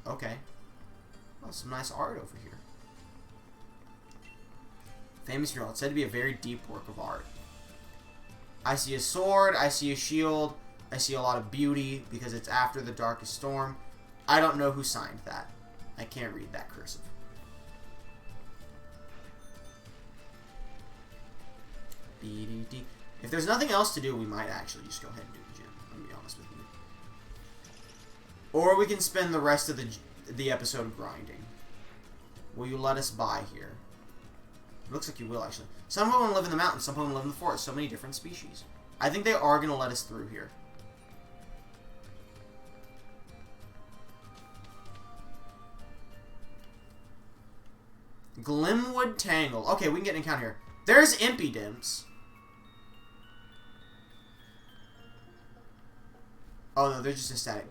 Okay. Oh, some nice art over here. Famous mural. It's said to be a very deep work of art. I see a sword. I see a shield. I see a lot of beauty because it's after the darkest storm. I don't know who signed that. I can't read that cursive. BDD. If there's nothing else to do, we might actually just go ahead and do the gym. I'm gonna be honest with you. Or we can spend the rest of the episode grinding. Will you let us buy here? It looks like you will, actually. Some people want to live in the mountains. Some people want to live in the forest. So many different species. I think they are going to let us through here. Glimwood Tangle. Okay, we can get an encounter here. There's Impidimps. Oh, no, they're just ecstatic.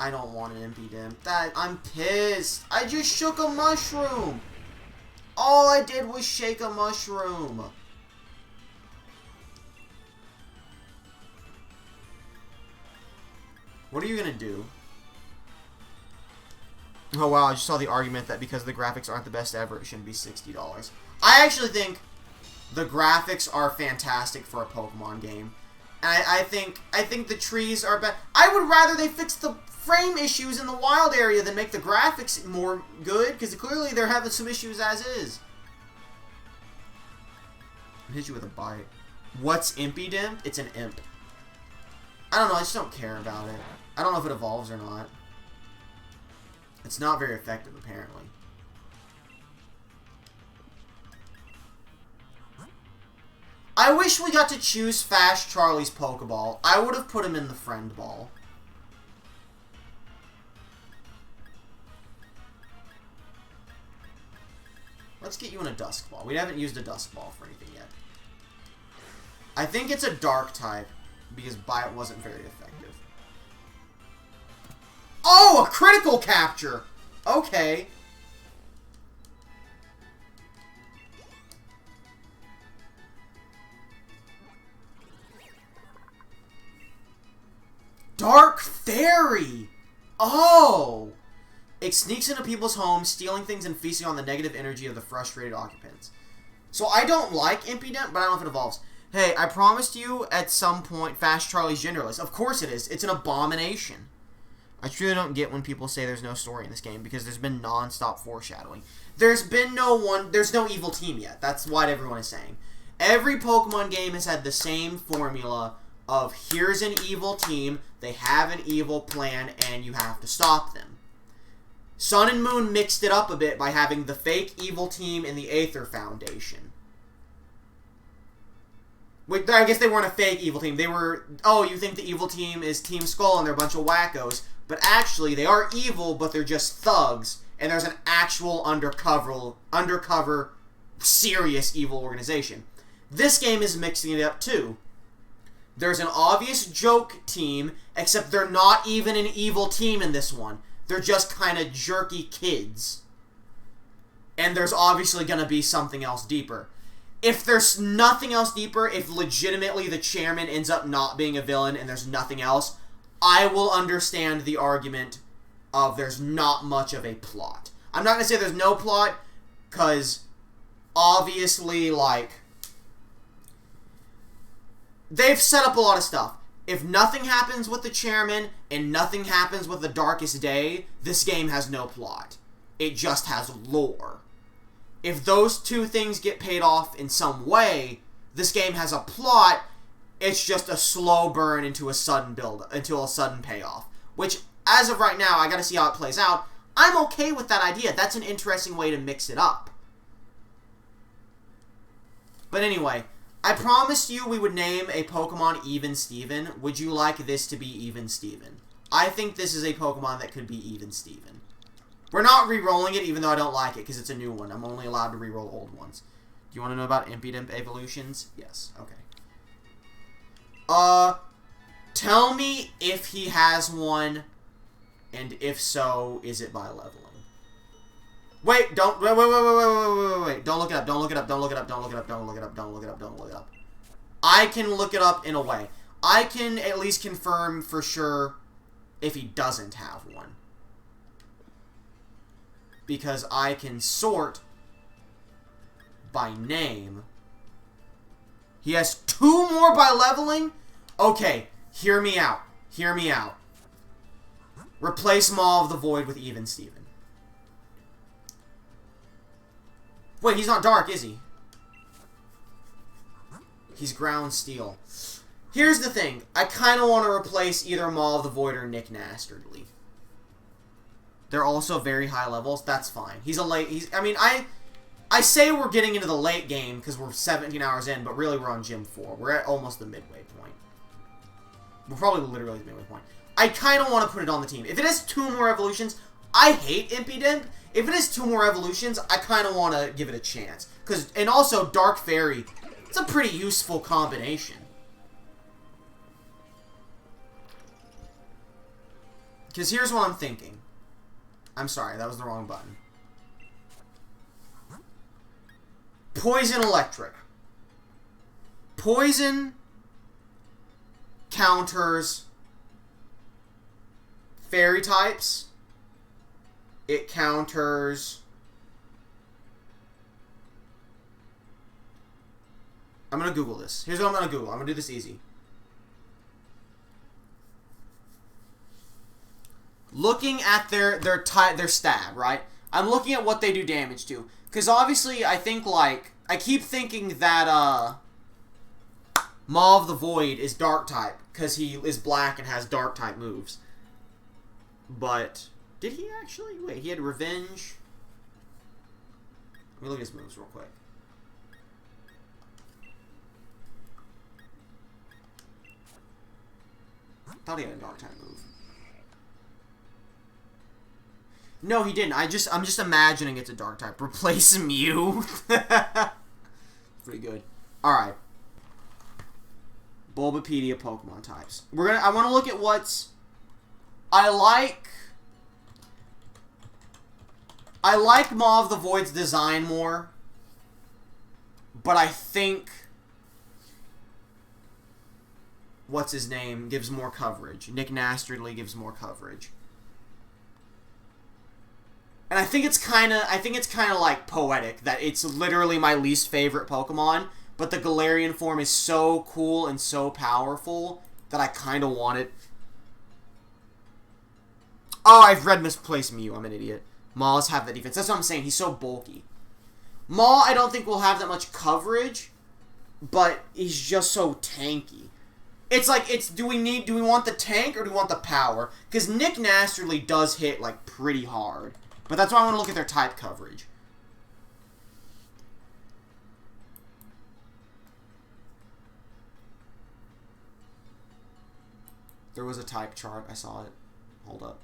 I don't want an Impidimp. I'm pissed. I just shook a mushroom. All I did was shake a mushroom. What are you gonna do? Oh wow, I just saw the argument that because the graphics aren't the best ever, it shouldn't be $60. I actually think the graphics are fantastic for a Pokemon game. And I think the trees are better. I would rather they fix the frame issues in the wild area than make the graphics more good, because clearly they're having some issues as is. I'll hit you with a bite. What's Impidimp? It's an imp. I don't know, I just don't care about it. I don't know if it evolves or not. It's not very effective, apparently. I wish we got to choose Fast Charlie's Pokeball. I would have put him in the Friend Ball. Let's get you in a Dusk Ball. We haven't used a Dusk Ball for anything yet. I think it's a Dark type, because Bite wasn't very effective. Oh, a critical capture! Okay. Dark Fairy! Oh! It sneaks into people's homes, stealing things and feasting on the negative energy of the frustrated occupants. So I don't like Impidimp, but I don't know if it evolves. Hey, I promised you at some point Fast Charlie's genderless. Of course it is. It's an abomination. I truly don't get when people say there's no story in this game, because there's been non-stop foreshadowing. There's no evil team yet. That's what everyone is saying. Every Pokemon game has had the same formula of here's an evil team, they have an evil plan, and you have to stop them. Sun and Moon mixed it up a bit by having the fake evil team and the Aether Foundation. Wait, I guess they weren't a fake evil team. They were, oh, you think the evil team is Team Skull and they're a bunch of wackos. But actually, they are evil, but they're just thugs. And there's an actual undercover, serious evil organization. This game is mixing it up too. There's an obvious joke team, except they're not even an evil team in this one. They're just kind of jerky kids. And there's obviously going to be something else deeper. If there's nothing else deeper, if legitimately the chairman ends up not being a villain and there's nothing else, I will understand the argument of there's not much of a plot. I'm not going to say there's no plot, because obviously, like, they've set up a lot of stuff. If nothing happens with the chairman and nothing happens with the Darkest Day, this game has no plot. It just has lore. If those two things get paid off in some way, this game has a plot. It's just a slow burn into a sudden payoff. Which, as of right now, I gotta see how it plays out. I'm okay with that idea. That's an interesting way to mix it up. But anyway, I promised you we would name a Pokemon Even Steven. Would you like this to be Even Steven? I think this is a Pokemon that could be Even Steven. We're not re-rolling it, even though I don't like it, because it's a new one. I'm only allowed to re-roll old ones. Do you want to know about Impidimp evolutions? Yes. Okay. Tell me if he has one, and if so, is it by leveling? Wait, don't look it up, don't look it up, don't look it up, don't look it up, don't look it up, don't look it up, don't look it up, don't look it up. I can look it up in a way. I can at least confirm for sure if he doesn't have one. Because I can sort by name. He has 2 more by leveling? Okay, hear me out. Hear me out. Replace Maw of the Void with Even Steven. Wait, he's not dark, is he? He's ground steel. Here's the thing. I kind of want to replace either Maw of the Void or Nick Nastardly. They're also very high levels. That's fine. He's a late... I mean, I say we're getting into the late game because we're 17 hours in, but really we're on Gym 4. We're at almost the midway point. We're probably literally at the midway point. I kind of want to put it on the team. If it has 2 more evolutions, I hate Impidimp. If it has 2 more evolutions, I kind of want to give it a chance. And also, Dark Fairy, it's a pretty useful combination. Because here's what I'm thinking. I'm sorry, that was the wrong button. Poison Electric. Poison counters fairy types. It counters... I'm going to Google this. Here's what I'm going to Google. I'm going to do this easy. Looking at their stab, right? I'm looking at what they do damage to. Because obviously, I think, like... I keep thinking that, Maw of the Void is Dark type. Because he is black and has Dark type moves. But... Did he actually? Wait, he had Revenge. Let me look at his moves real quick. I thought he had a Dark type move. No, he didn't. I'm just imagining it's a Dark type. Replace Mew. Pretty good. Alright. Bulbapedia Pokemon types. I want to look at what's... I like Maw of the Void's design more. But I think... What's his name? Gives more coverage. Nick Nastardly gives more coverage. And I think it's kind of like poetic that it's literally my least favorite Pokemon, but the Galarian form is so cool and so powerful that I kind of want it. Oh, I've read Misplaced Mew. I'm an idiot. Maws have that defense. That's what I'm saying. He's so bulky. Maw, I don't think will have that much coverage, but he's just so tanky. It's like, do we want the tank or do we want the power? Because Nick Nastardly does hit, like, pretty hard. But that's why I want to look at their type coverage. There was a type chart. I saw it. Hold up.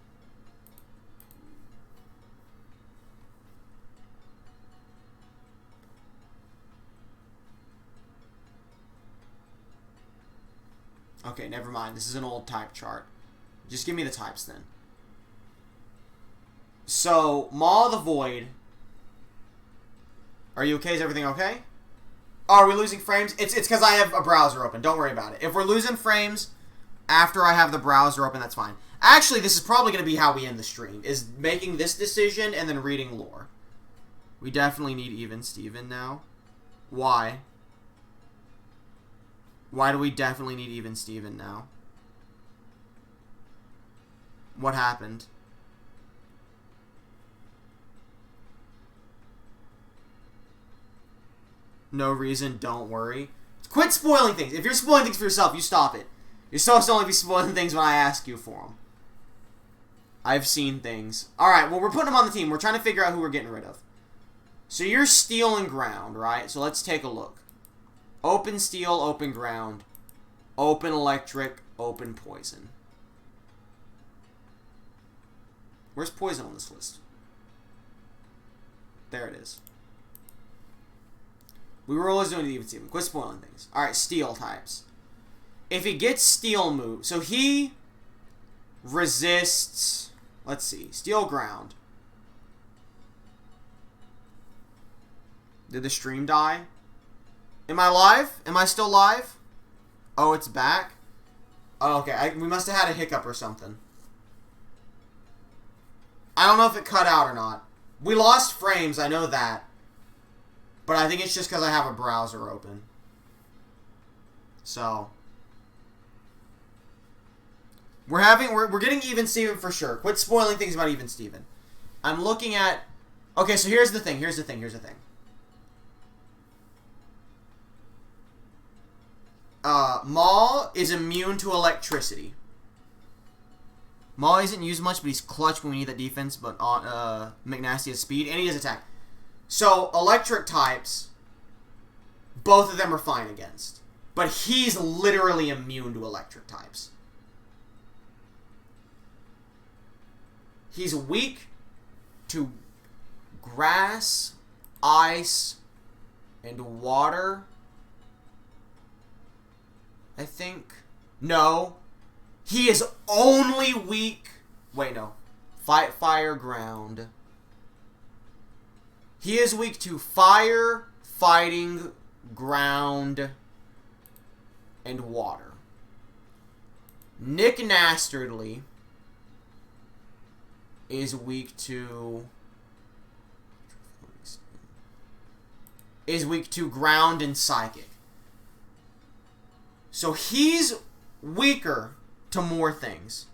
Okay, never mind. This is an old type chart. Just give me the types then. So, Maw of the Void. Are you okay? Is everything okay? Oh, are we losing frames? It's because I have a browser open. Don't worry about it. If we're losing frames after I have the browser open, that's fine. Actually, this is probably going to be how we end the stream, is making this decision and then reading lore. We definitely need Even Steven now. Why? Why do we definitely need Even Steven now? What happened? No reason, don't worry. Quit spoiling things. If you're spoiling things for yourself, you stop it. You're supposed to only be spoiling things when I ask you for them. I've seen things. Alright, well, we're putting them on the team. We're trying to figure out who we're getting rid of. So you're Steel and Ground, right? So let's take a look. Open Steel, Open Ground. Open Electric, Open Poison. Where's Poison on this list? There it is. We were always doing the Even Steven. Quit spoiling things. Alright, Steel types. If he gets Steel move, so he resists, let's see, Steel Ground. Did the stream die? Am I live? Am I still live? Oh, it's back? Oh, okay. We must have had a hiccup or something. I don't know if it cut out or not. We lost frames, I know that. But I think it's just because I have a browser open. So. We're getting even Steven for sure. Quit spoiling things about even Steven. I'm looking at... Okay, so here's the thing. Maul is immune to electricity. Maul isn't used much, but he's clutch when we need that defense. But McNasty has speed, and he has attack. So, electric types, both of them are fine against. But he's literally immune to electric types. He's weak to grass, ice, and water. I think. No. He is only weak... Wait, no. Fire, ground. He is weak to fire, fighting, ground, and water. Nick Nastardly is weak to... ground and psychic. So he's weaker to more things.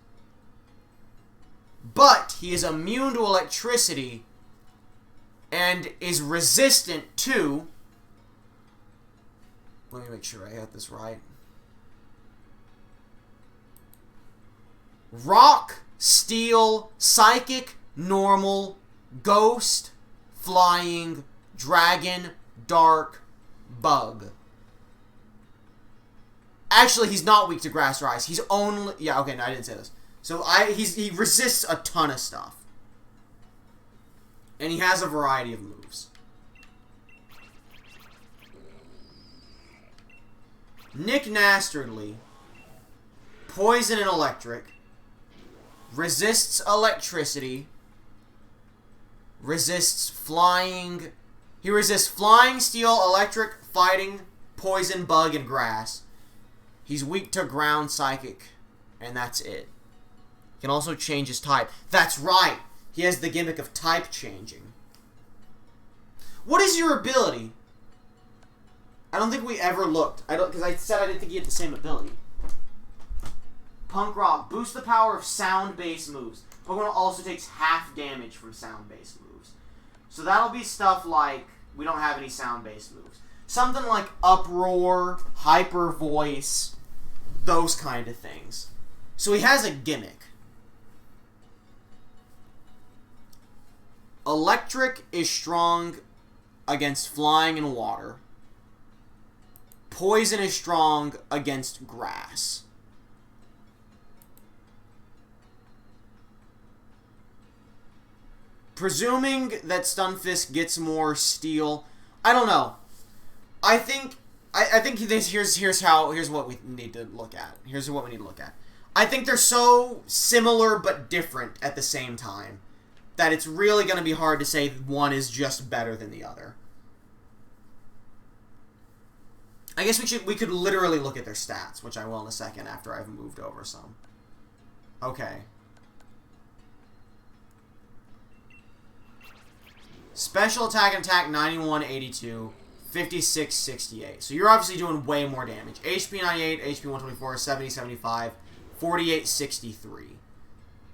But he is immune to electricity and is resistant to... Let me make sure I got this right. Rock, steel, psychic, normal, ghost, flying, dragon, dark, bug. Actually, he's not weak to grass or ice. He's only... Yeah, okay, no, I didn't say this. So, he resists a ton of stuff. And he has a variety of moves. Nick Nastardly, poison and electric, resists electricity, resists flying... He resists flying, steel, electric, fighting, poison, bug, and grass. He's weak to ground, psychic, and that's it. He can also change his type. That's right! He has the gimmick of type changing. What is your ability? I don't think we ever looked. Because I said I didn't think he had the same ability. Punk Rock. Boost the power of sound-based moves. Pokemon also takes half damage from sound-based moves. So that'll be stuff like... We don't have any sound-based moves. Something like Uproar, Hyper Voice, those kind of things. So he has a gimmick. Electric is strong against flying and water. Poison is strong against grass. Presuming that Stunfisk gets more steel, I don't know. I think here's what we need to look at. Here's what we need to look at. I think they're so similar but different at the same time that it's really going to be hard to say one is just better than the other. I guess we could literally look at their stats, which I will in a second after I've moved over some. Okay. Special attack and attack 91, 82, 56, 68. So you're obviously doing way more damage. HP 98, HP 124, 70, 75, 48, 63.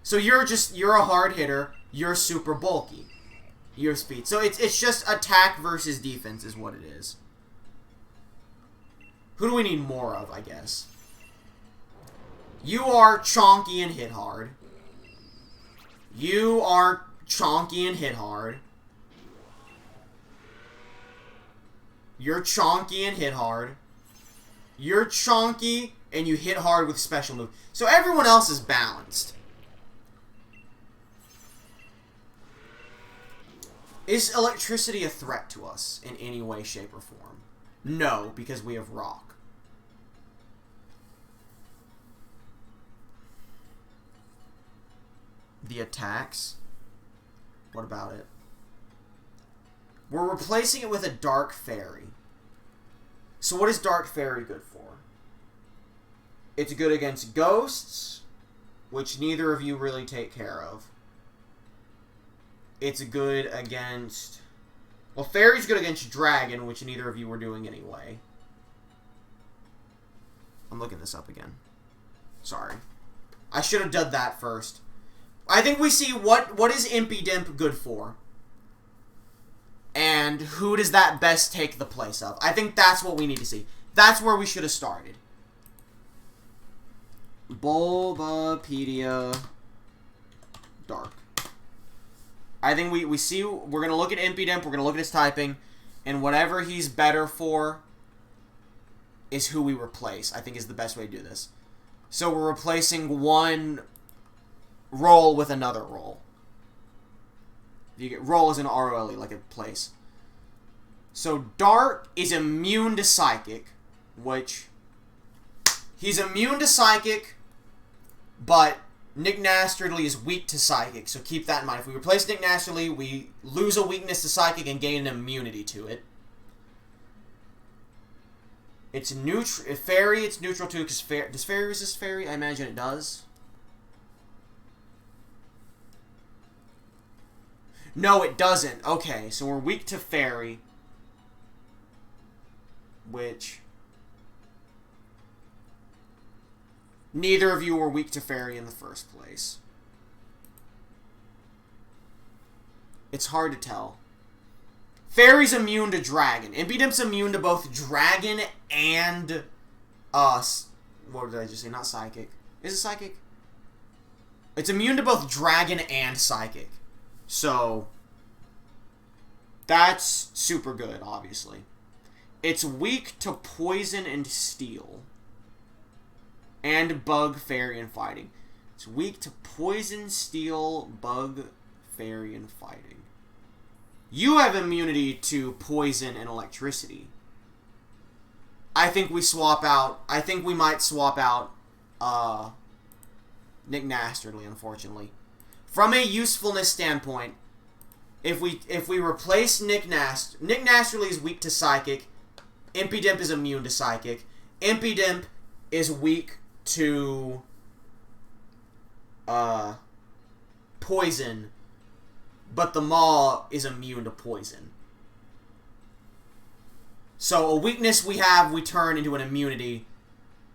So you're a hard hitter. You're super bulky. Your speed. So it's just attack versus defense is what it is. Who do we need more of, I guess? You are chonky and hit hard. You are chonky and hit hard. You're chonky and hit hard. You're chonky and you hit hard with special move. So everyone else is balanced. Is electricity a threat to us in any way, shape, or form? No, because we have rock. The attacks? What about it? We're replacing it with a Dark Fairy. So what is Dark Fairy good for? It's good against ghosts, which neither of you really take care of. It's good against... Well, fairy's good against dragon, which neither of you were doing anyway. I'm looking this up again. Sorry. I should have done that first. I think we see what is Impy Dimp good for. And who does that best take the place of? I think that's what we need to see. That's where we should have started. Bulbapedia Dark. I think we see, we're going to look at Impy Dimp, we're going to look at his typing, and whatever he's better for is who we replace, I think is the best way to do this. So we're replacing one role with another role. You get role as an ROLE, like a place. So Dark is immune to Psychic, which he's immune to Psychic, but Nick Nastardly is weak to Psychic, so keep that in mind. If we replace Nick Nastardly, we lose a weakness to Psychic and gain an immunity to it. It's neutral. Fairy, it's neutral too, because does Fairy resist Fairy? I imagine it does. No, it doesn't. Okay, so we're weak to Fairy, which neither of you were weak to Fairy in the first place. It's hard to tell. Fairy's immune to Dragon. Impy Dimp's immune to both Dragon and, what did I just say? Not Psychic. Is it Psychic? It's immune to both Dragon and Psychic. So, that's super good, obviously. It's weak to Poison and Steel. And Bug, Fairy, and Fighting. It's weak to Poison, Steel, Bug, Fairy, and Fighting. You have immunity to Poison and Electricity. I think we swap out... I think we might swap out Nick Nastardly, unfortunately. From a usefulness standpoint, if we replace Nick Nastardly is weak to Psychic. Impy Dimp is immune to Psychic. Impy Dimp is weak to Poison, but the Maw is immune to Poison. So a weakness we have, we turn into an immunity,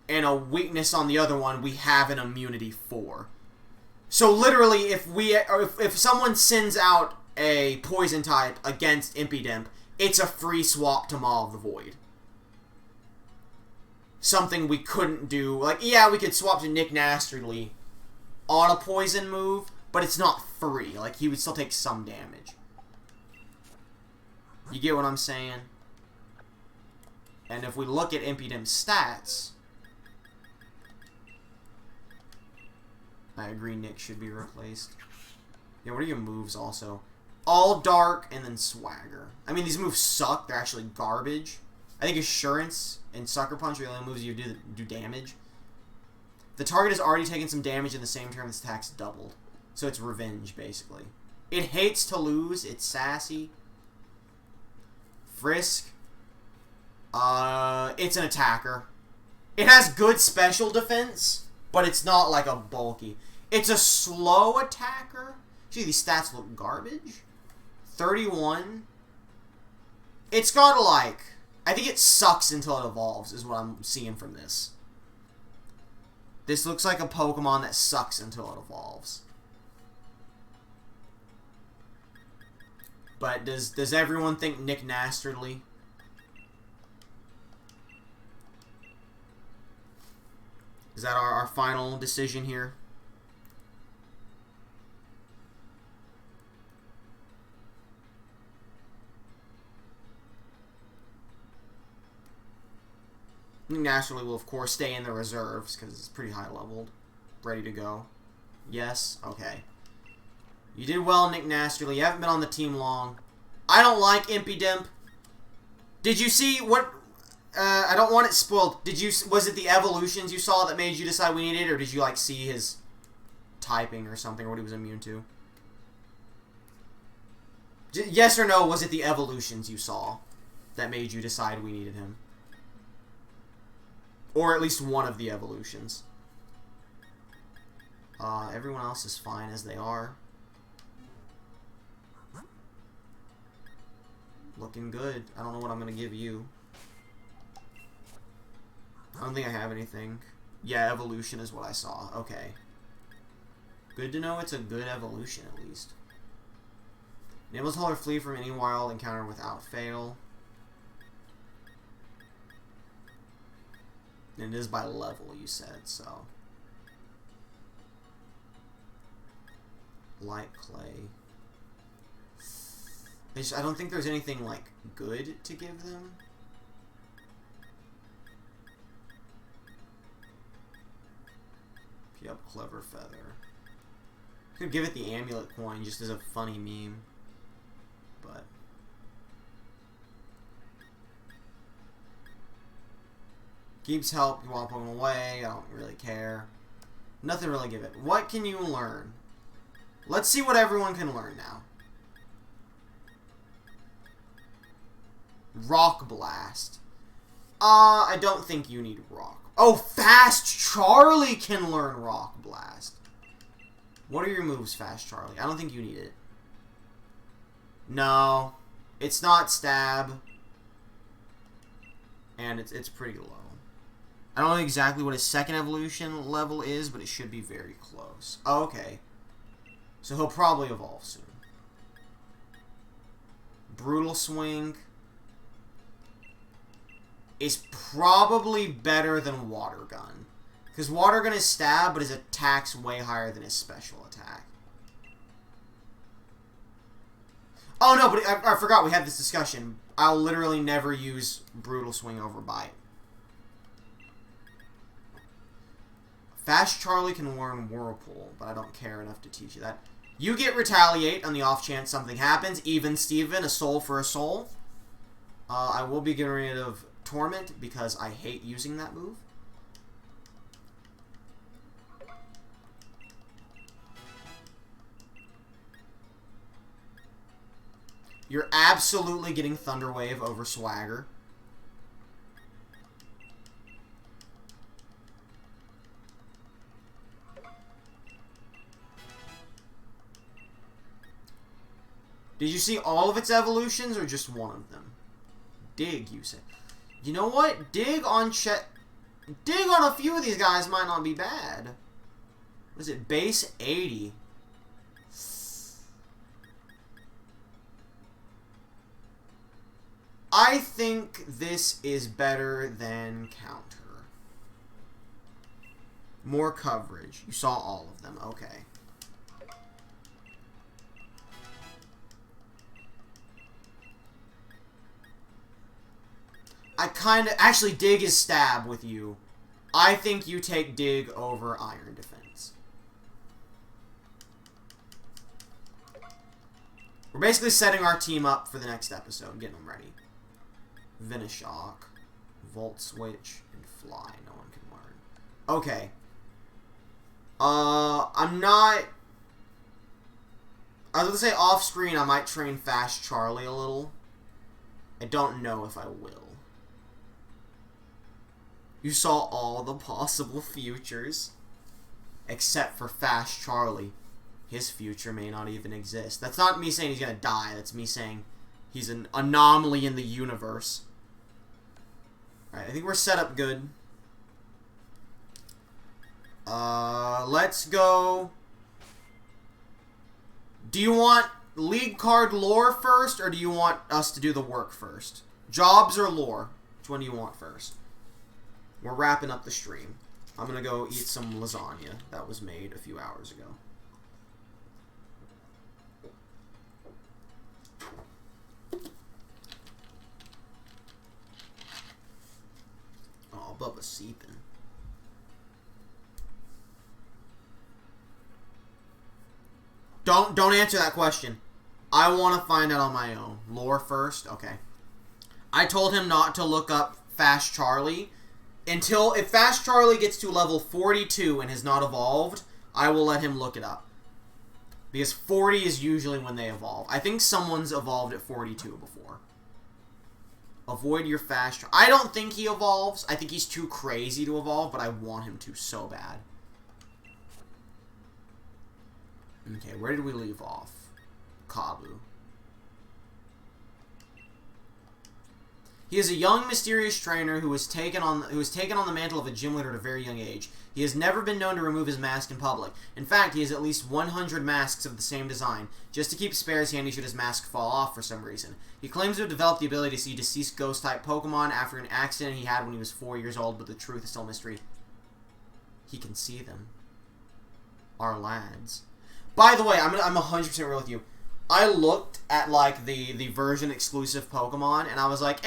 and a weakness on the other one, we have an immunity for. So literally, if someone sends out a Poison type against Impy Dimp, it's a free swap to Maw of the Void. Something we couldn't do. Like, yeah, we could swap to Nick Nastardly on a Poison move, but it's not free. Like, he would still take some damage. You get what I'm saying? And if we look at Impy Dimp's stats, I agree Nick should be replaced. Yeah, what are your moves also? All Dark and then Swagger. I mean, these moves suck. They're actually garbage. I think Assurance and Sucker Punch are the only moves you do damage. The target has already taken some damage in the same turn this attack's doubled. So it's revenge, basically. It hates to lose. It's sassy. Frisk. It's an attacker. It has good special defense, but it's not like a bulky. It's a slow attacker. Gee, these stats look garbage. 31. It's got like... I think it sucks until it evolves, is what I'm seeing from this. This looks like a Pokemon that sucks until it evolves. But does everyone think Nick Nastardly? Is that our final decision here? Nastardly will, of course, stay in the reserves, because it's pretty high leveled. Ready to go. Yes? Okay. You did well, Nick Nastardly. You haven't been on the team long. I don't like Impy Dimp. Did you see what... I don't want it spoiled. Was it the evolutions you saw that made you decide we needed it, or did you, like, see his typing or something, or what he was immune to? Yes or no, was it the evolutions you saw that made you decide we needed him? Or at least one of the evolutions. Everyone else is fine as they are. Looking good. I don't know what I'm going to give you. I don't think I have anything. Yeah, evolution is what I saw. Okay. Good to know it's a good evolution, at least. Enables Hauler flee from any wild encounter without fail. And it is by level, you said, so. Light clay. I don't think there's anything, like, good to give them. Yep, clever feather. Could give it the amulet coin just as a funny meme. But keeps help while pulling away. I don't really care. Nothing really give it. What can you learn? Let's see what everyone can learn now. Rock Blast. I don't think you need Rock. Oh, Fast Charlie can learn Rock Blast. What are your moves, Fast Charlie? I don't think you need it. No. It's not Stab. And it's pretty low. I don't know exactly what his second evolution level is, but it should be very close. Oh, okay. So he'll probably evolve soon. Brutal Swing is probably better than Water Gun. Because Water Gun is stab, but his attack's way higher than his special attack. Oh no, but I forgot we had this discussion. I'll literally never use Brutal Swing over Bite. Fast Charlie can learn Whirlpool, but I don't care enough to teach you that. You get Retaliate on the off chance something happens. Even Steven, a soul for a soul. I will be getting rid of Torment because I hate using that move. You're absolutely getting Thunder Wave over Swagger. Did you see all of its evolutions or just one of them? Dig, you say. You know what? Dig on a few of these guys might not be bad. What is it? Base 80. I think this is better than Counter. More coverage. You saw all of them. Okay. I kind of... Actually, Dig is stab with you. I think you take Dig over Iron Defense. We're basically setting our team up for the next episode. Getting them ready. Venoshock, Volt Switch, and Fly. No one can learn. Okay. I'm not... I was going to say off-screen I might train Fast Charlie a little. I don't know if I will. You saw all the possible futures. Except for Fast Charlie. His future may not even exist. That's not me saying he's going to die. That's me saying he's an anomaly in the universe. Alright, I think we're set up good. Let's go. Do you want League card lore first, or do you want us to do the work first? Jobs or lore? Which one do you want first? We're wrapping up the stream. I'm gonna go eat some lasagna that was made a few hours ago. Oh, Bubba's seeping. Don't answer that question. I want to find out on my own. Lore first? Okay. I told him not to look up Fast Charlie until... If Fast Charlie gets to level 42 and has not evolved, I will let him look it up. Because 40 is usually when they evolve. I think someone's evolved at 42 before. Avoid your fast... I don't think he evolves. I think he's too crazy to evolve, but I want him to so bad. Okay, where did we leave off? Kabu. He is a young, mysterious trainer who was taken on the mantle of a gym leader at a very young age. He has never been known to remove his mask in public. In fact, he has at least 100 masks of the same design. Just to keep spares handy should his mask fall off for some reason. He claims to have developed the ability to see deceased ghost-type Pokemon after an accident he had when he was 4 years old, but the truth is still a mystery. He can see them. Our lads. By the way, I'm 100% real with you. I looked at, like, the version-exclusive Pokemon, and I was like,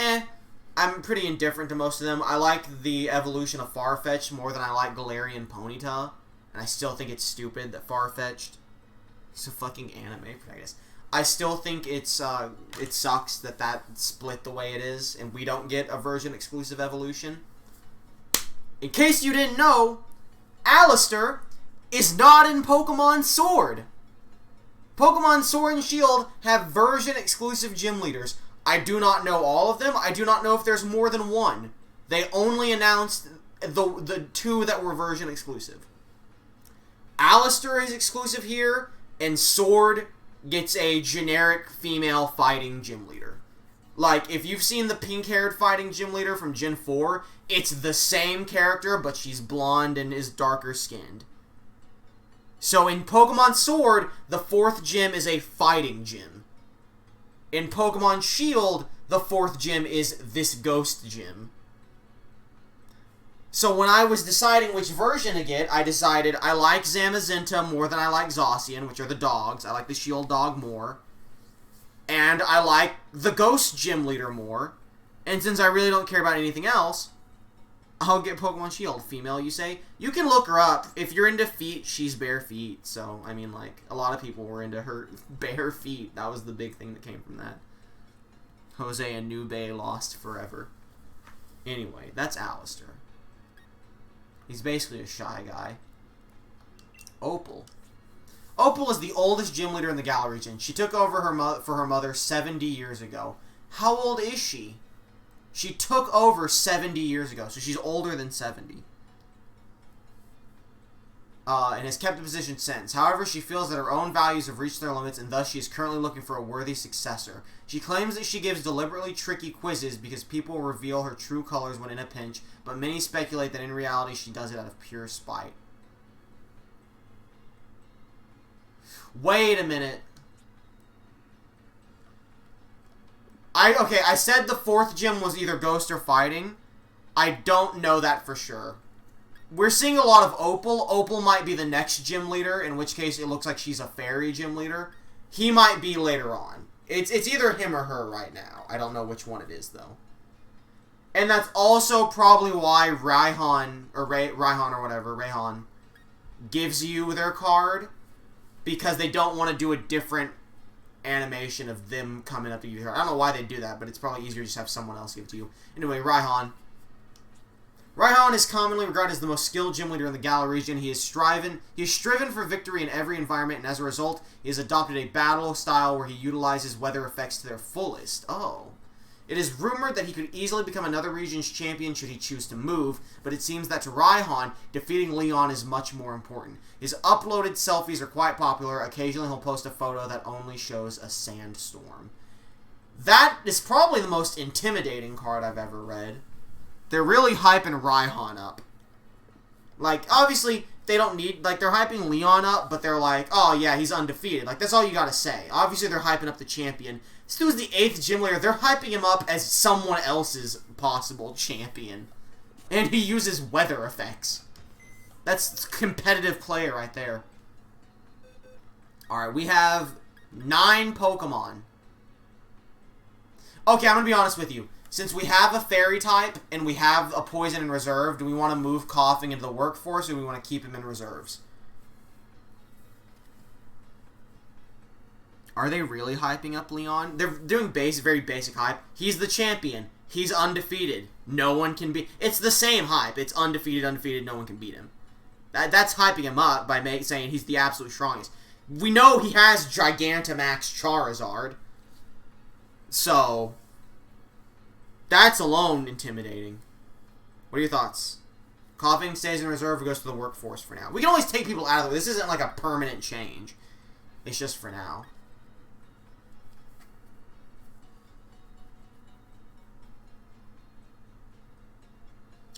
I'm pretty indifferent to most of them. I like the evolution of Farfetch'd more than I like Galarian Ponyta. And I still think it's stupid that Farfetch'd is a fucking anime protagonist. I still think it sucks that split the way it is, and we don't get a version-exclusive evolution. In case you didn't know, Alistair is not in Pokemon Sword. Pokemon Sword and Shield have version-exclusive gym leaders. I do not know all of them. I do not know if there's more than one. They only announced the two that were version exclusive. Alistair is exclusive here, and Sword gets a generic female fighting gym leader. Like, if you've seen the pink-haired fighting gym leader from Gen 4, it's the same character, but she's blonde and is darker skinned. So in Pokemon Sword, the 4th gym is a fighting gym. In Pokemon Shield, the 4th gym is this ghost gym. So when I was deciding which version to get, I decided I like Zamazenta more than I like Zacian, which are the dogs. I like the Shield dog more. And I like the ghost gym leader more. And since I really don't care about anything else, I'll get Pokemon Shield. Female, you say? You can look her up. If you're into feet, she's bare feet. So, I mean, like, a lot of people were into her bare feet. That was the big thing that came from that. Jose Anube lost forever. Anyway, that's Alistair. He's basically a shy guy. Opal. Opal is the oldest gym leader in the Galar region. She took over for her mother 70 years ago. How old is she? She took over 70 years ago, so she's older than 70. And has kept the position since. However, she feels that her own values have reached their limits, and thus she is currently looking for a worthy successor. She claims that she gives deliberately tricky quizzes because people reveal her true colors when in a pinch, but many speculate that in reality she does it out of pure spite. Wait a minute. I said the 4th gym was either ghost or fighting. I don't know that for sure. We're seeing a lot of Opal. Opal might be the next gym leader, in which case it looks like she's a fairy gym leader. He might be later on. It's either him or her right now. I don't know which one it is, though. And that's also probably why Raihan gives you their card, because they don't want to do a different animation of them coming up to you. I don't know why they do that, but it's probably easier to just have someone else give it to you. Anyway, Raihan. Raihan is commonly regarded as the most skilled gym leader in the Galar region. He has striven for victory in every environment, and as a result, he has adopted a battle style where he utilizes weather effects to their fullest. Oh. It is rumored that he could easily become another region's champion should he choose to move, but it seems that to Raihan, defeating Leon is much more important. His uploaded selfies are quite popular. Occasionally he'll post a photo that only shows a sandstorm. That is probably the most intimidating card I've ever read. They're really hyping Raihan up. Like, obviously, they don't need... Like, they're hyping Leon up, but they're like, oh, yeah, he's undefeated. Like, that's all you gotta say. Obviously, they're hyping up the champion. This dude's the 8th gym leader. They're hyping him up as someone else's possible champion. And he uses weather effects. That's competitive play right there. Alright, we have 9 Pokemon. Okay, I'm gonna be honest with you. Since we have a fairy type and we have a poison in reserve, do we want to move Coughing into the workforce or do we want to keep him in reserves? Are they really hyping up Leon? They're doing very basic hype. He's the champion. He's undefeated. No one can beat... It's the same hype. It's undefeated, no one can beat him. That's hyping him up by saying he's the absolute strongest. We know he has Gigantamax, Charizard. So... That's alone intimidating. What are your thoughts? Coughing stays in reserve or goes to the workforce for now. We can always take people out of the way. This isn't like a permanent change. It's just for now.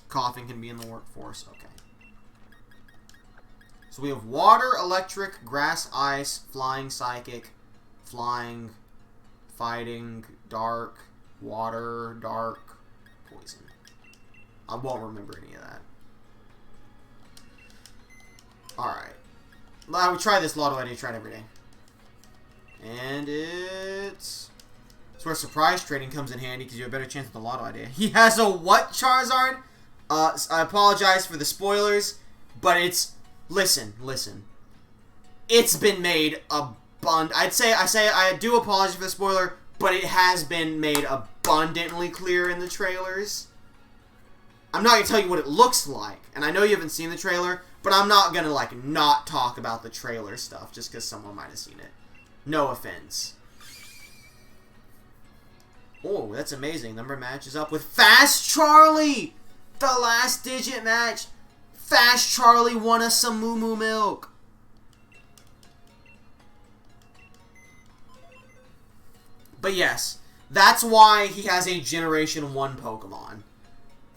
Coughing can be in the workforce. Okay. So we have water, electric, grass, ice, flying, psychic, flying, fighting, dark, water, dark, poison. I won't remember any of that. Alright. I would try this lotto idea, try it every day. And it's where surprise trading comes in handy because you have a better chance at the lotto idea. He has a what, Charizard? I apologize for the spoilers, but it's... Listen. It's been made I do apologize for the spoiler, but it has been made abundantly clear in the trailers. I'm not going to tell you what it looks like, and I know you haven't seen the trailer, but I'm not going to, like, not talk about the trailer stuff just because someone might have seen it. No offense. Oh, that's amazing. Number matches up with Fast Charlie! The last digit match. Fast Charlie won us some Moo Moo Milk. But yes, that's why he has a Generation 1 Pokemon.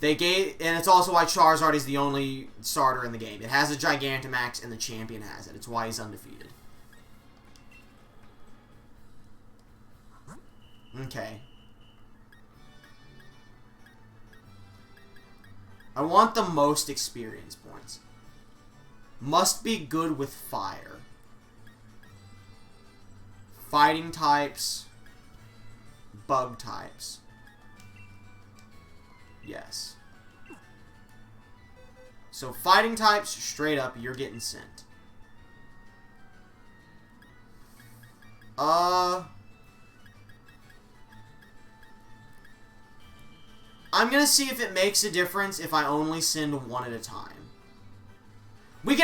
And it's also why Charizard is the only starter in the game. It has a Gigantamax and the champion has it. It's why he's undefeated. Okay. I want the most experience points. Must be good with fire. Fighting types. Bug types. Yes. So fighting types, straight up, you're getting sent. I'm gonna see if it makes a difference if I only send one at a time. We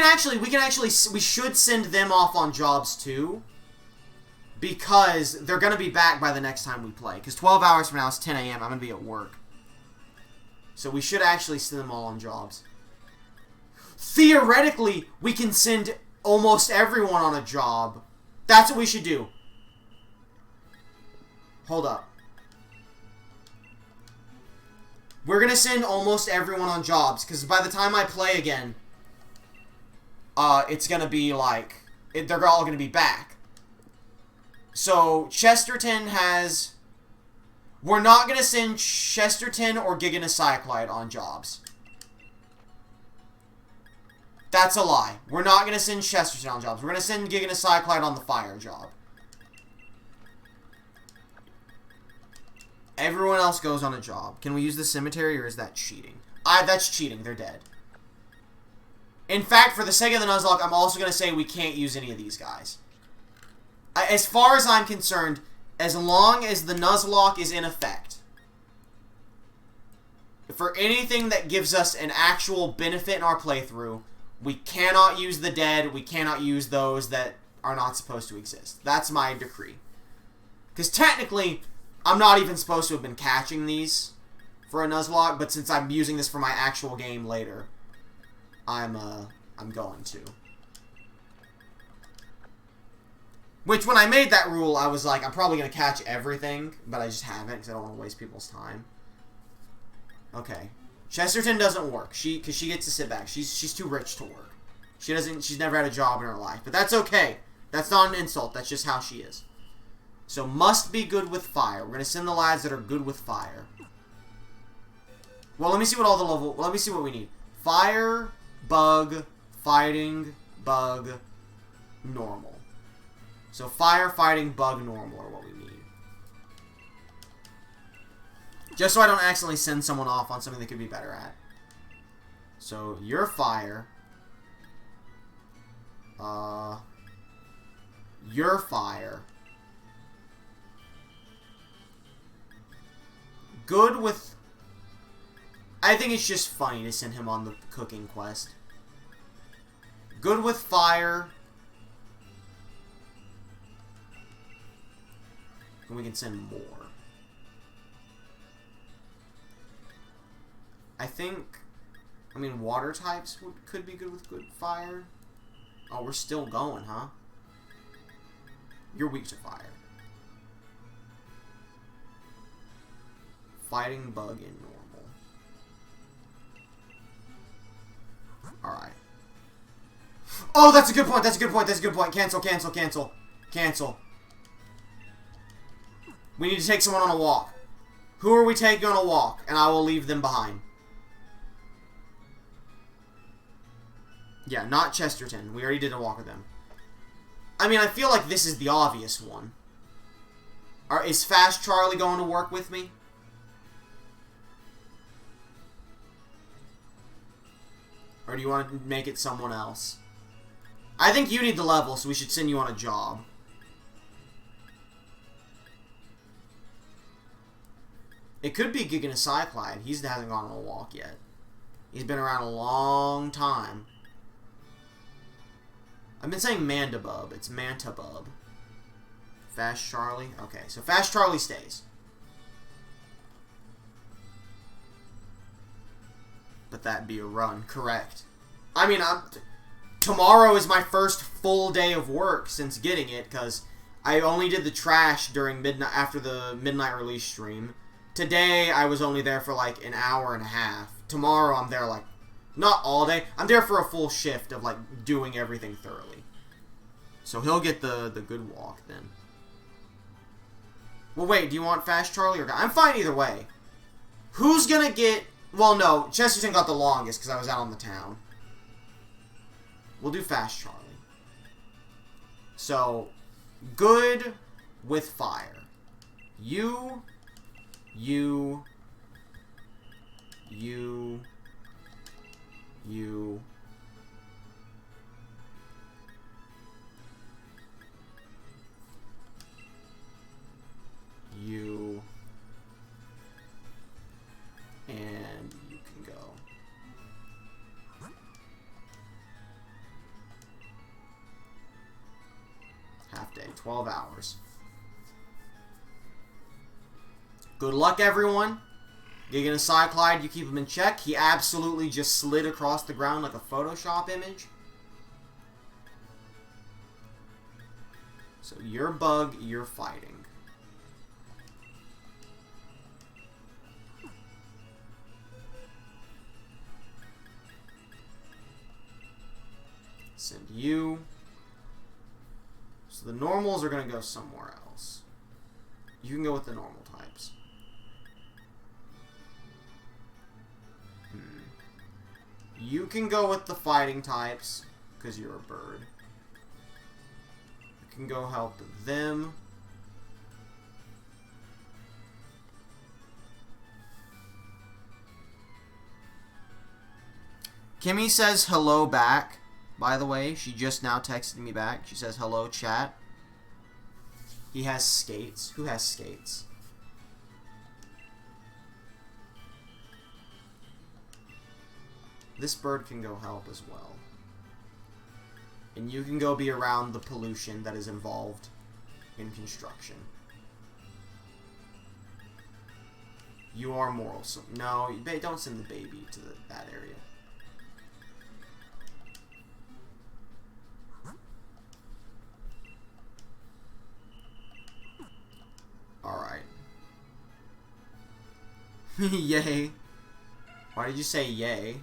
should send them off on jobs too. Because they're gonna be back by the next time we play. Because 12 hours from now is 10 a.m. I'm gonna be at work. So we should actually send them all on jobs. Theoretically, we can send almost everyone on a job. That's what we should do. Hold up. We're going to send almost everyone on jobs, because by the time I play again, it's going to be like, they're all going to be back. So, Chesterton has... We're not going to send Chesterton or Giganocyclide on jobs. That's a lie. We're not going to send Chesterton on jobs. We're going to send Giganocyclide on the fire job. Everyone else goes on a job. Can we use the cemetery, or is that cheating? That's cheating. They're dead. In fact, for the sake of the Nuzlocke, I'm also going to say we can't use any of these guys. As far as I'm concerned, as long as the Nuzlocke is in effect, for anything that gives us an actual benefit in our playthrough, we cannot use the dead, we cannot use those that are not supposed to exist. That's my decree. Because technically, I'm not even supposed to have been catching these for a Nuzlocke, but since I'm using this for my actual game later, I'm going to. Which, when I made that rule, I was like, I'm probably going to catch everything, but I just haven't, because I don't want to waste people's time. Okay. Chesterton doesn't work, because she gets to sit back. She's too rich to work. She's never had a job in her life, but that's okay. That's not an insult, that's just how she is. So, must be good with fire. We're going to send the lads that are good with fire. Well, let me see what we need. Fire, bug, fighting, bug, normal. So, fire, fighting, bug, normal are what we need. Just so I don't accidentally send someone off on something they could be better at. So, you're fire. You're fire. Good with... I think it's just funny to send him on the cooking quest. Good with fire. And we can send more. I think... I mean, water types could be good with good fire. Oh, we're still going, huh? You're weak to fire. Fighting bug in normal. Alright. Oh, that's a good point. That's a good point. That's a good point. Cancel, cancel, cancel. Cancel. We need to take someone on a walk. Who are we taking on a walk? And I will leave them behind. Yeah, not Chesterton. We already did a walk with them. I mean, I feel like this is the obvious one. Is Fast Charlie going to work with me? Or do you want to make it someone else? I think you need the level, so we should send you on a job. It could be Giganocyclide. He hasn't gone on a walk yet. He's been around a long time. I've been saying Mandabub. It's Mantabub. Fast Charlie? Okay, so Fast Charlie stays. But that'd be a run, correct. I mean, tomorrow is my first full day of work since getting it, because I only did the trash during midnight after the midnight release stream. Today, I was only there for like an hour and a half. Tomorrow, I'm there like, not all day. I'm there for a full shift of like doing everything thoroughly. So he'll get the good walk then. Well, wait, do you want Fast Charlie or... I'm fine either way. Who's gonna get... Well, no, Chesterton got the longest because I was out on the town. We'll do Fast Charlie. So, good with fire. You... and you can go. Half day, 12 hours. Good luck, everyone. Giganocyclide, you keep him in check. He absolutely just slid across the ground like a Photoshop image. So your bug, you're fighting. Send you. So the normals are going to go somewhere else. You can go with the normal types. You can go with the fighting types, because you're a bird. You can go help them. Kimmy says hello back. By the way, she just now texted me back. She says hello, chat. He has skates. Who has skates? This bird can go help as well. And you can go be around the pollution that is involved in construction. You are moral. So no, don't send the baby to that area. Alright. Yay. Why did you say yay?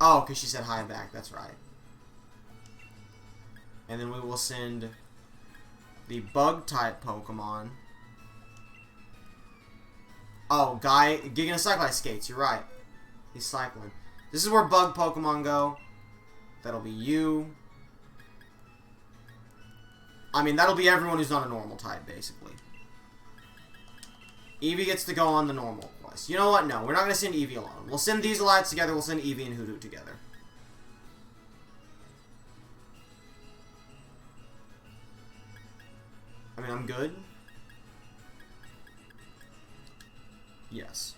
Oh, because she said hi back. That's right. And then we will send the bug-type Pokemon. Oh, Giganocyclide skates. You're right. He's cycling. This is where bug Pokemon go. That'll be you. I mean, that'll be everyone who's not a normal type, basically. Eevee gets to go on the normal quest. You know what? No, we're not going to send Eevee alone. We'll send these elites together. We'll send Eevee and Hoodoo together. I mean, I'm good. Yes.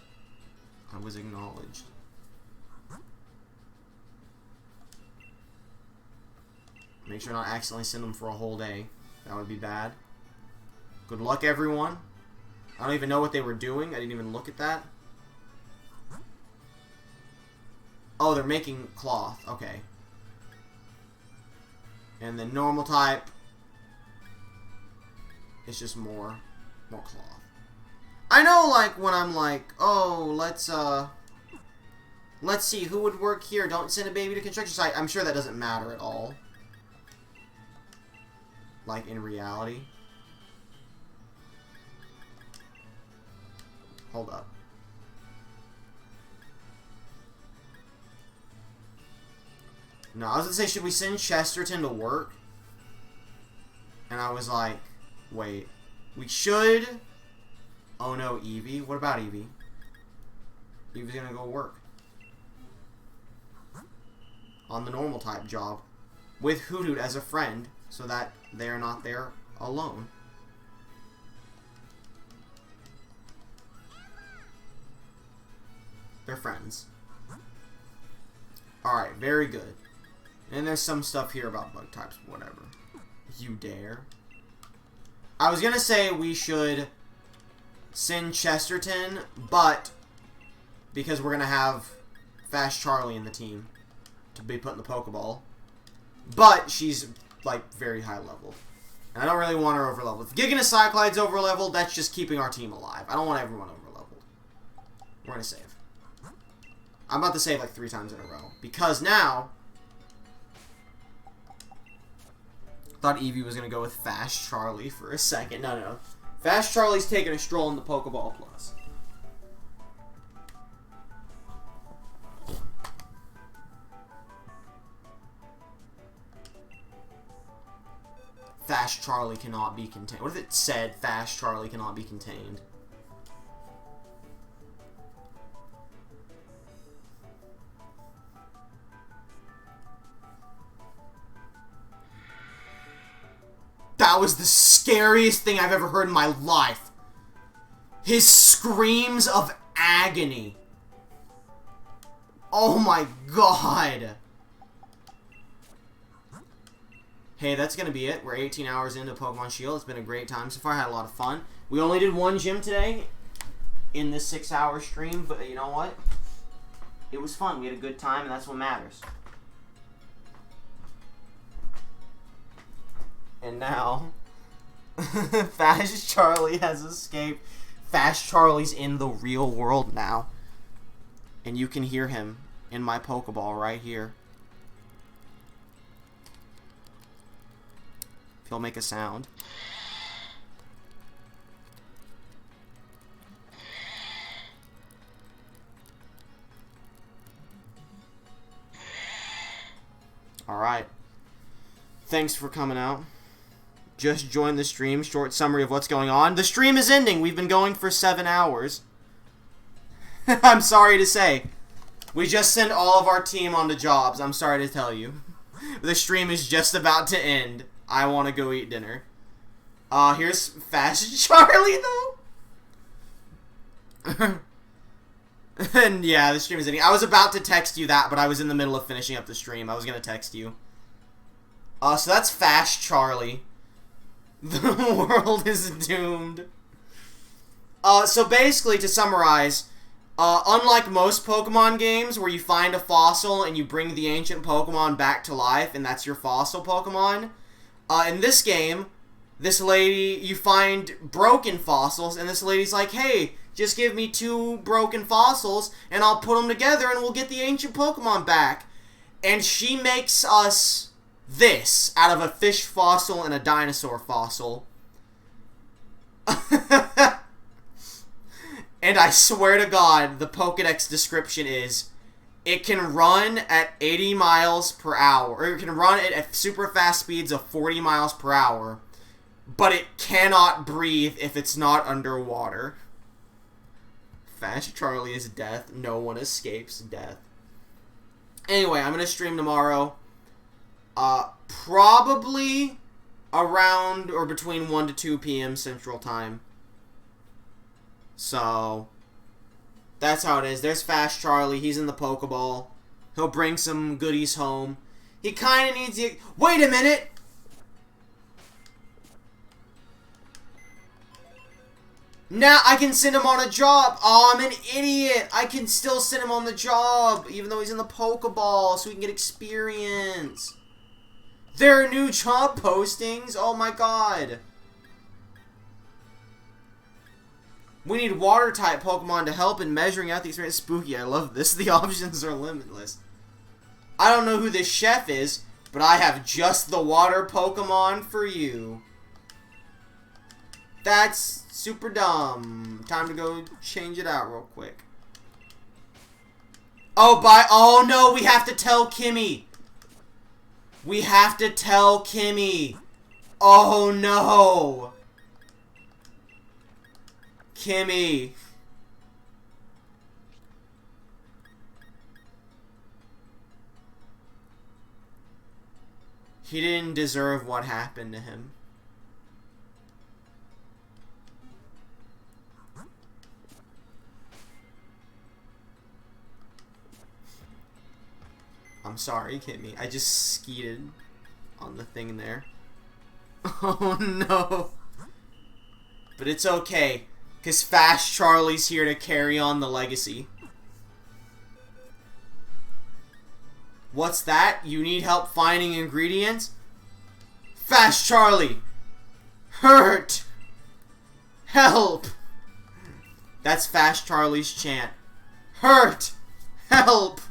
I was acknowledged. Make sure not accidentally send them for a whole day. That would be bad. Good luck, everyone. I don't even know what they were doing. I didn't even look at that. Oh, they're making cloth. Okay. And the normal type. It's just more cloth. I know, like, when I'm like, oh, let's see, who would work here? Don't send a baby to construction site. I'm sure that doesn't matter at all. Like, in reality. Hold up. No, I was gonna say, should we send Chesterton to work? And I was like, wait. We should... Oh no, Evie. What about Evie? Evie's gonna go work. On the normal type job. With Hoothoot as a friend, so that they're not there alone. They're friends. Alright, very good. And there's some stuff here about bug types, whatever. You dare. I was gonna say we should send Chesterton, but because we're gonna have Fast Charlie in the team to be put in the Pokeball. But she's, like, very high level. And I don't really want her over leveled. If Giga Cyclope's over leveled, that's just keeping our team alive. I don't want everyone over leveled. We're gonna save. I'm about to save like 3 times in a row. Because now... Thought Eevee was going to go with Fast Charlie for a second. No, no. Fast Charlie's taking a stroll in the Pokeball Plus. Fast Charlie cannot be contained. What if it said Fast Charlie cannot be contained? That was the scariest thing I've ever heard in my life. His screams of agony. Oh my god. Hey, that's going to be it. We're 18 hours into Pokemon Shield. It's been a great time so far. I had a lot of fun. We only did 1 gym today in this 6-hour stream, but you know what? It was fun. We had a good time, and that's what matters. And now, Fast Charlie has escaped. Fast Charlie's in the real world now. And you can hear him in my Pokeball right here. If he'll make a sound. Alright. Thanks for coming out. Just joined the stream. Short summary of what's going on. The stream is ending. We've been going for 7 hours. I'm sorry to say. We just sent all of our team on to jobs. I'm sorry to tell you. The stream is just about to end. I want to go eat dinner. Here's Fast Charlie, though. And yeah, the stream is ending. I was about to text you that, but I was in the middle of finishing up the stream. I was going to text you. So that's Fast Charlie. The world is doomed. So basically, to summarize, unlike most Pokemon games where you find a fossil and you bring the ancient Pokemon back to life and that's your fossil Pokemon, in this game, this lady, you find broken fossils and this lady's like, hey, just give me 2 broken fossils and I'll put them together and we'll get the ancient Pokemon back. And she makes us this out of a fish fossil and a dinosaur fossil. And I swear to God, the Pokedex description is, it can run at 80 miles per hour, or it can run at super fast speeds of 40 miles per hour, but it cannot breathe if it's not underwater. Fast Charlie is death. No one escapes death. Anyway, I'm going to stream tomorrow. Probably around or between 1 to 2 p.m. Central Time. So, that's how it is. There's Fast Charlie. He's in the Pokeball. He'll bring some goodies home. He kind of needs to... Wait a minute! Now I can send him on a job. Oh, I'm an idiot. I can still send him on the job, even though he's in the Pokeball, so we can get experience. There are new job postings. Oh my god. We need water-type Pokemon to help in measuring out the experience. Spooky, I love this. The options are limitless. I don't know who this chef is, but I have just the water Pokemon for you. That's super dumb. Time to go change it out real quick. Oh no, we have to tell Kimmy. We have to tell Kimmy. Oh no. Kimmy. He didn't deserve what happened to him. I'm sorry, Kimmy. I just skeeted on the thing there. Oh no. But it's okay, because Fast Charlie's here to carry on the legacy. What's that? You need help finding ingredients? Fast Charlie! Hurt! Help! That's Fast Charlie's chant. Hurt! Help!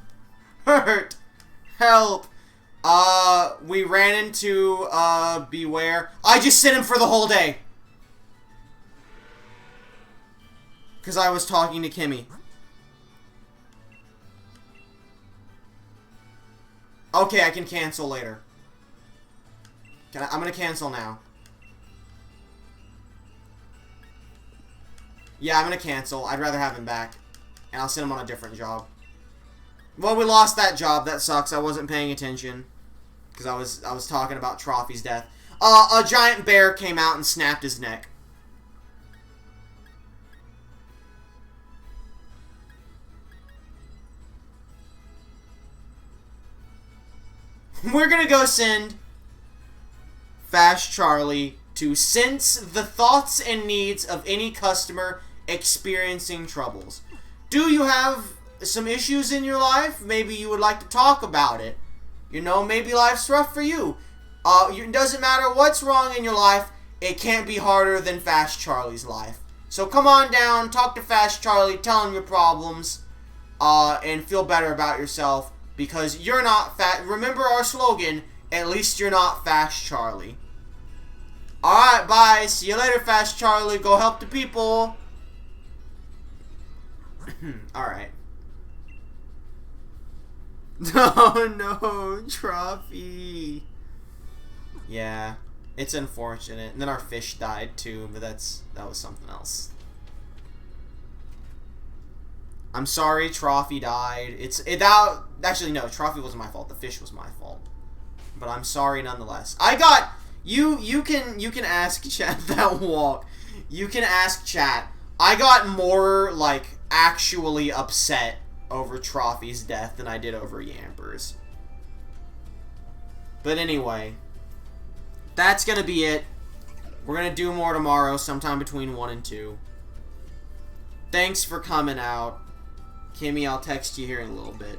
Hurt! Help! We ran into, Beware. I just sent him for the whole day! Because I was talking to Kimmy. Okay, I can cancel later. I'm gonna cancel now. Yeah, I'm gonna cancel. I'd rather have him back. And I'll send him on a different job. Well, we lost that job. That sucks. I wasn't paying attention. Because I was talking about Trophy's death. A giant bear came out and snapped his neck. We're gonna go send Fast Charlie to sense the thoughts and needs of any customer experiencing troubles. Do you have some issues in your life? Maybe you would like to talk about it. You know, maybe life's rough for you. It doesn't matter what's wrong in your life, it can't be harder than Fast Charlie's life. So come on down, talk to Fast Charlie, tell him your problems, and feel better about yourself. Because you're not fat. Remember our slogan, at least you're not Fast Charlie. Alright, bye. See you later, Fast Charlie. Go help the people. Alright. Oh no, Trophy. Yeah, it's unfortunate. And then our fish died too, but that was something else. I'm sorry, Trophy died. Actually, no, Trophy wasn't my fault. The fish was my fault. But I'm sorry nonetheless. I got you can ask chat that walk. You can ask chat. I got more like actually upset over Trophy's death than I did over Yamper's. But anyway, that's gonna be it. We're gonna do more tomorrow, sometime between 1 and 2. Thanks for coming out. Kimmy, I'll text you here in a little bit.